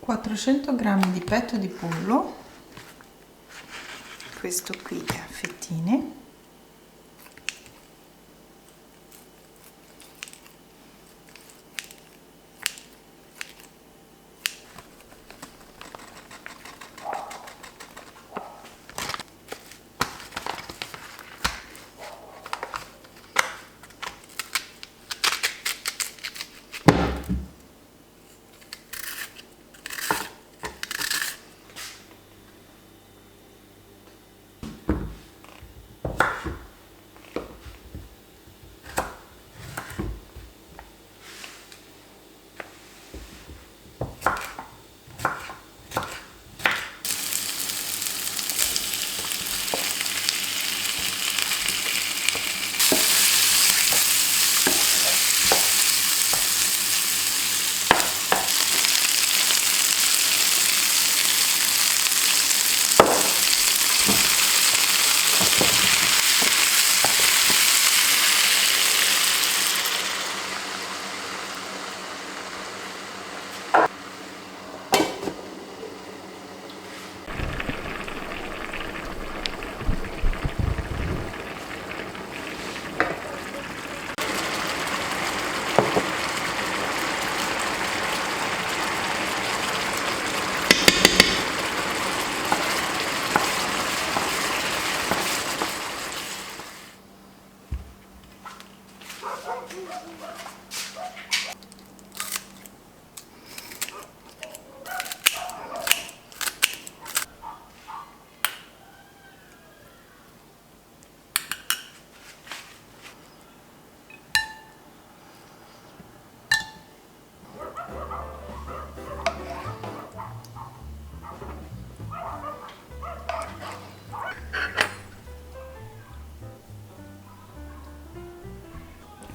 400 g di petto di pollo, questo qui è a fettine,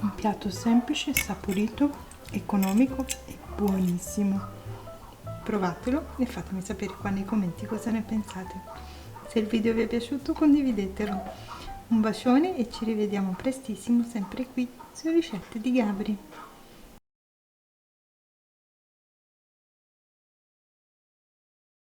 un piatto semplice, saporito, economico e buonissimo. Provatelo e fatemi sapere qua nei commenti cosa ne pensate. Se il video vi è piaciuto condividetelo. Un bacione e ci rivediamo prestissimo sempre qui su Ricette di Gabri.